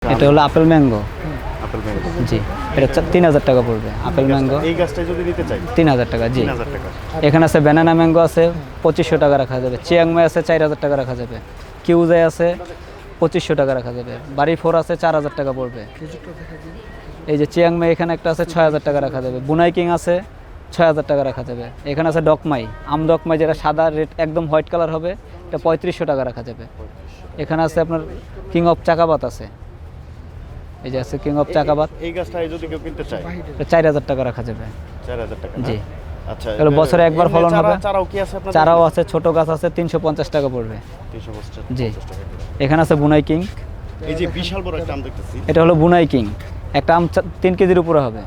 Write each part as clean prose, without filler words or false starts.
এটা হলো apple mango. Apple mango. জি, এটা 3000 টাকা পড়বে আপেল ম্যাঙ্গো। এই গাছটা যদি নিতে চাই 3000 টাকা। জি, 3000 টাকা। এখানে আছে ব্যানানা ম্যাঙ্গো আছে 2500 টাকা রাখা যাবে। চিয়াংমাই আছে 4000 টাকা রাখা যাবে। কিউজাই আছে 2500 টাকা রাখা যাবে। বাড়ি ফোর আছে 4000 টাকা পড়বে। এই যে চিয়াংমাই এখানে একটা আছে 6000 টাকা রাখা যাবে। বুনাই কিং আছে 6000 টাকা রাখা যাবে। এখানে আছে ডকমাই, আম ডকমাই যেটা সাদা রেড একদম হোয়াইট কালার হবে, এটা 3500 টাকা রাখা যাবে। এখানে আছে আপনার কিং অফ চাকাবাত আছে, এই যে আছে কিং অফ চাকাবাত, এই গাছটা যদি কেউ কিনতে চায় এটা 4000 টাকা রাখা যাবে। 4000 টাকা। জি, আচ্ছা, তাহলে বছরে একবার ফলন হবে। চারাও কি আছে আপনাদের? চারাও আছে, ছোট গাছ আছে 350 টাকা পড়বে। 350 জি, টাকা। এখানে আছে বুনাই কিং। এই যে বিশাল বড় একটা আম দেখতেছি, এটা হলো বুনাই কিং। একটা আম 3 কেজির উপরে হবে।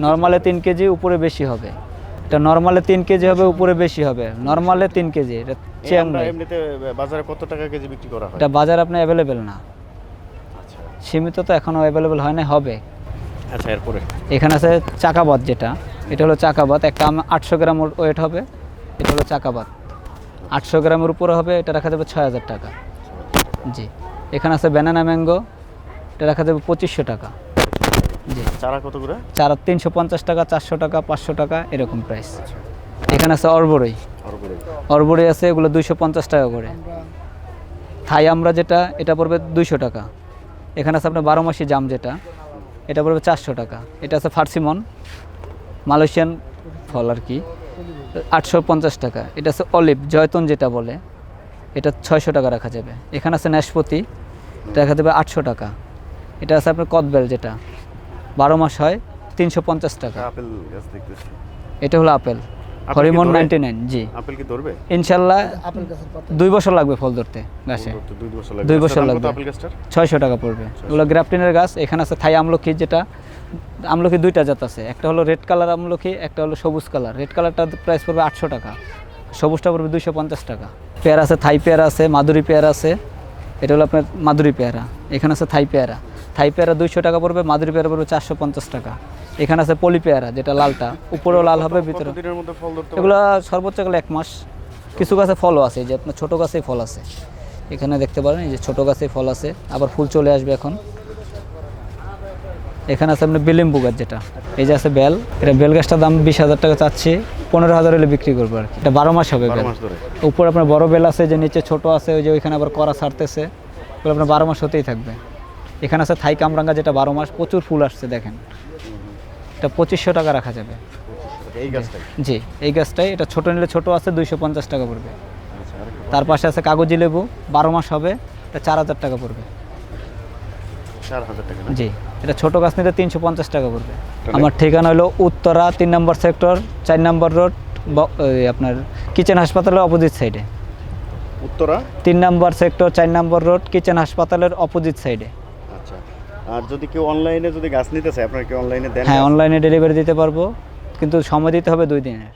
নর্মালে 3 কেজি, উপরে বেশি হবে। এটা নর্মালে 3 কেজি হবে, উপরে বেশি হবে। নর্মালে 3 কেজি। এটা আমরা চিয়াংমাই। এমনিতে বাজারে কত টাকা কেজি বিক্রি করা হয়? এটা বাজার আপনার অ্যাভেলেবেল না, আচ্ছা সীমিত, তো এখনও অ্যাভেলেবেল হয় না, হবে। আচ্ছা, এরপরে এখানে আছে চাকাবাত, যেটা এটা হলো চাকাবাত। একটা আম 800 গ্রাম ওয়েট হবে, এটা হলো চাকাবাত। 800 গ্রামের উপরে হবে, এটা রাখা যাবে 6000 টাকা। জি, এখানে আছে ব্যানানা ম্যাঙ্গো, এটা রাখা যাবে 2500 টাকা। জি, চারা কত করে? চারা 350 টাকা, 400 টাকা, 500 টাকা, এরকম প্রাইস। এখানে আছে অরবরই, অরবরই আছে, এগুলো 250 টাকা করে। থাই আমরা যেটা, এটা পড়বে 200 টাকা। এখানে আছে আপনার 12 মাসি জাম, যেটা এটা পড়বে 400 টাকা। এটা আছে ফার্সিমন, মালয়েশিয়ান ফল আর কি, 850 টাকা। এটা আছে অলিভ জয়তন যেটা বলে, এটা 600 টাকা রাখা যাবে। এখানে আছে নাশপাতি, এটা রাখা যাবে 800 টাকা। এটা আছে আপনার কদবেল, যেটা 12 মাস হয়, 350 টাকা। আপেল গাছ দেখতেছি, এটা হলো আপেল হরিমন 99। জি, আপেল কি ধরবে? ইনশাল্লাহ 2 বছর লাগবে ফল ধরতে গাছে, 2 বছর লাগবে। আপেল গাছটার 600 টাকা পড়বে। এগুলো গ্রাফটিনের গাছ। এখানে আছে থাই আমলকি, যেটা আমলকি 2টা জাত আছে, একটা হলো রেড কালার আমলকি, একটা হলো সবুজ কালার। রেড কালারটার প্রাইস পড়বে 800 টাকা, সবুজটা পড়বে 250 টাকা। পেয়ারা আছে, থাই পেয়ারা আছে, মাধুরী পেয়ারা আছে। এটা হলো আপনার মাধুরী পেয়ারা। এখানে আছে থাই পেয়ারা, থাই পেয়ারা 200 টাকা পড়বে, মাধুরী পেয়ারা পড়বে 450 টাকা। এখানে আছে পলি পেয়ারা, যেটা লালটা, উপরেও লাল হবে, ভিতরে। কতদিনের মধ্যে ফল ধরতে? এগুলো সর্বোচ্চ গেলে 1 মাস। কিছু গাছে ফলও আছে, যে আপনার ছোটো গাছেই ফল আছে, এখানে দেখতে পারেন, এই যে ছোটো গাছেই ফল আছে, আবার ফুল চলে আসবে এখন। এখানে আছে আপনার বেলেম্বু গাছ, যেটা এই যে আছে বেল। এটা বেল গাছটার দাম 20,000 টাকা চাচ্ছি, 15,000 হলে বিক্রি করবো আর কি। এটা 12 মাস হবে বেল। উপরে আপনার বড় বেল আছে, যে নিচে ছোট আছে, ওই যে ওইখানে আবার করা ছাড়তেছে, ওগুলো আপনার 12 মাস হতেই থাকবে। এখানে আছে থাই কামরাঙ্গা, যেটা 12 মাস, প্রচুর ফুল আসছে দেখেন। এটা 2500 টাকা রাখা যাবে। এই গাছটাই? জি, এই গাছটাই। এটা ছোটো নিলে ছোটো আছে, 250 টাকা পড়বে। তার পাশে আছে কাগজি লেবু, 12 মাস হবে, এটা 4000 টাকা পড়বে। 4000 টাকা? জি, এটা ছোটো গাছ নিতে 350 টাকা পড়বে। আমার ঠিকানা হলো উত্তরা 3 নম্বর সেক্টর, 4 নম্বর রোড, আপনার কিচেন হাসপাতালের অপোজিট সাইডে। উত্তরা 3 নম্বর সেক্টর, 4 নম্বর রোড, কিচেন হাসপাতালের অপোজিট সাইডে। আচ্ছা, আর যদি কেউ অনলাইনে যদি গাছ নিতে চায়, আপনারা কি অনলাইনে দেন? হ্যাঁ, অনলাইনে ডেলিভারি দিতে পারবো, কিন্তু সময় দিতে হবে 2 দিনের।